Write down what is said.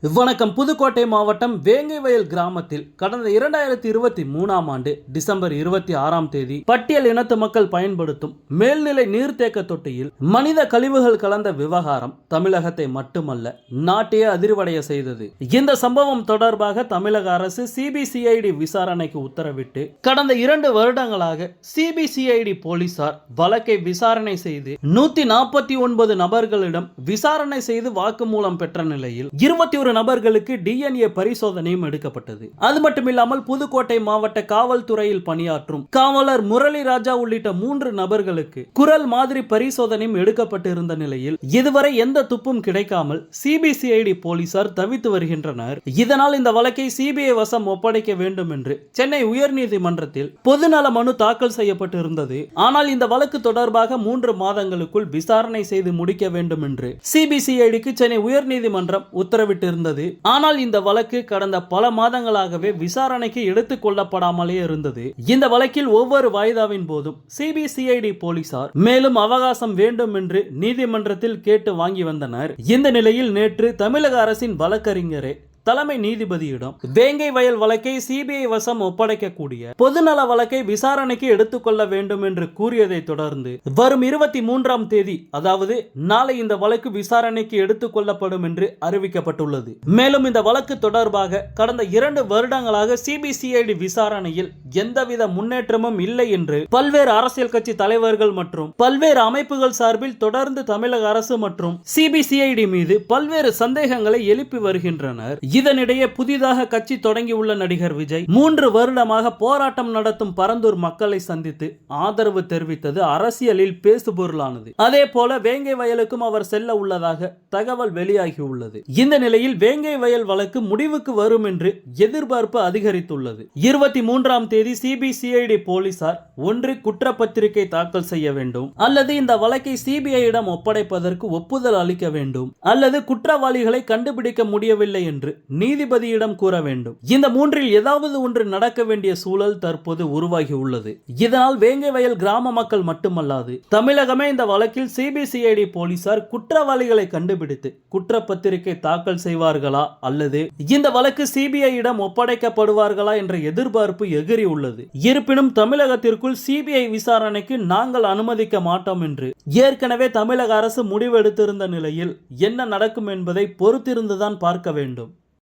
வணக்கம். புதுக்கோட்டை மாவட்டம் வேங்கைவயல் கிராமத்தில் கடந்த 2023ஆம் ஆண்டு டிசம்பர் 26ஆம் தேதி பட்டியல் இனத்து மக்கள் பயன்படுத்தும் மேல்நிலை நீர்த்தேக்க தொட்டியில் மனித கழிவுகள் கலந்த விவகாரம் தமிழகத்தை மட்டுமல்ல நாட்டையே அதிர்வடைய செய்தது. இந்த சம்பவம் தொடர்பாக தமிழக அரசு சிபிசிஐடி விசாரணைக்கு உத்தரவிட்டு கடந்த 2 வருடங்களாக சிபிசிஐடி போலீசார் வழக்கை விசாரணை செய்து 149 நபர்களிடம் விசாரணை செய்து வாக்குமூலம் பெற்ற நிலையில் 21 நபர்களுக்கு டிஎன்ஏ பரிசோதனையும் எடுக்கப்பட்டது. அது மட்டுமில்லாமல் புதுக்கோட்டை மாவட்ட காவல்துறையில் பணியாற்றும் காவலர் முரளி ராஜா உள்ளிட்ட 3 நபர்களுக்கு குரல் மாதிரி பரிசோதனையும் எடுக்கப்பட்டிருந்த நிலையில் இதுவரை எந்த துப்பும் கிடைக்காமல் சிபிசிஐடி போலீசார் தவித்து வருகின்றனர். இதனால் இந்த வழக்கை சிபிஐ வசம் ஒப்படைக்க வேண்டும் என்று சென்னை உயர்நீதிமன்றத்தில் பொதுநல மனு தாக்கல் செய்யப்பட்டிருந்தது. ஆனால் இந்த வழக்கு தொடர்பாக 3 மாதங்களுக்குள் விசாரணை செய்து முடிக்க வேண்டும் என்று சிபிசிஐடிக்கு சென்னை உயர்நீதிமன்றம் உத்தரவிட்டிருந்தது. ஆனால் இந்த வழக்கு கடந்த பல மாதங்களாகவே விசாரணைக்கு எடுத்துக் கொள்ளப்படாமலே இருந்தது. இந்த வழக்கில் ஒவ்வொரு வாய்தாவின் போதும் சிபிசிஐடி போலீசார் மேலும் அவகாசம் வேண்டும் என்று நீதிமன்றத்தில் கேட்டு வாங்கி வந்தனர். இந்த நிலையில் நேற்று தமிழக அரசின் வழக்கறிஞரே தலைமை நீதிபதியிடம் வேங்கை வயல் வழக்கை சிபிஐ வசம் ஒப்படைக்கக்கூடிய பொதுநல வழக்கை விசாரணைக்கு எடுத்துக்கொள்ள வேண்டும் என்று கூறியதை தொடர்ந்து வரும் 23ஆம் தேதி அதாவது நாளை இந்த வழக்கு விசாரணைக்கு எடுத்துக் கொள்ளப்படும் என்று அறிவிக்கப்பட்டுள்ளது. மேலும் இந்த வழக்கு தொடர்பாக கடந்த 2 வருடங்களாக சிபிசிஐடி விசாரணையில் எந்தவித முன்னேற்றமும் இல்லை என்று பல்வேறு அரசியல் கட்சி தலைவர்கள் மற்றும் பல்வேறு அமைப்புகள் சார்பில் தொடர்ந்து தமிழக அரசு மற்றும் சிபிசிஐடி மீது பல்வேறு சந்தேகங்களை எழுப்பி வருகின்றனர். இதனிடையே புதிதாக கட்சி தொடங்கியுள்ள நடிகர் விஜய் 3 வருடமாக போராட்டம் நடத்தும் பரந்தூர் மக்களை சந்தித்து ஆதரவு தெரிவித்தது அரசியலில் பேசுபொருளானது. அதே போல வேங்கை வயலுக்கும் அவர் செல்ல உள்ளதாக தகவல் வெளியாகியுள்ளது. இந்த நிலையில் வேங்கை வயல் வழக்கு முடிவுக்கு வரும் என்று எதிர்பார்ப்பு அதிகரித்துள்ளது. 23ஆம் தேதி சிபிசிஐடி போலீசார் ஒன்று குற்றப்பத்திரிகை தாக்கல் செய்ய வேண்டும், அல்லது இந்த வழக்கை சிபிஐயிடம் ஒப்படைப்பதற்கு ஒப்புதல் அளிக்க வேண்டும், அல்லது குற்றவாளிகளை கண்டுபிடிக்க முடியவில்லை என்று நீதிபதியிடம் கூற வேண்டும். இந்த 3இல் ஏதாவது ஒன்று நடக்க வேண்டிய சூழல் தற்போது உருவாகி உள்ளது. இதனால் வேங்கை வயல் கிராம மக்கள் மட்டுமல்லாது தமிழகமே இந்த வழக்கில் சிபிசிஐடி போலீசார் குற்றவாளிகளை கண்டுபிடித்து குற்றப்பத்திரிகை தாக்கல் செய்வார்களா அல்லது இந்த வழக்கு சிபிஐயிடம் ஒப்படைக்கப்படுவார்களா என்ற எதிர்பார்ப்பு எகிரி உள்ளது. இருப்பினும் தமிழகத்திற்குள் சிபிஐ விசாரணைக்கு நாங்கள் அனுமதிக்க மாட்டோம் என்று ஏற்கனவே தமிழக அரசு முடிவெடுத்திருந்த நிலையில் என்ன நடக்கும் என்பதை பொறுத்திருந்துதான் பார்க்க வேண்டும்.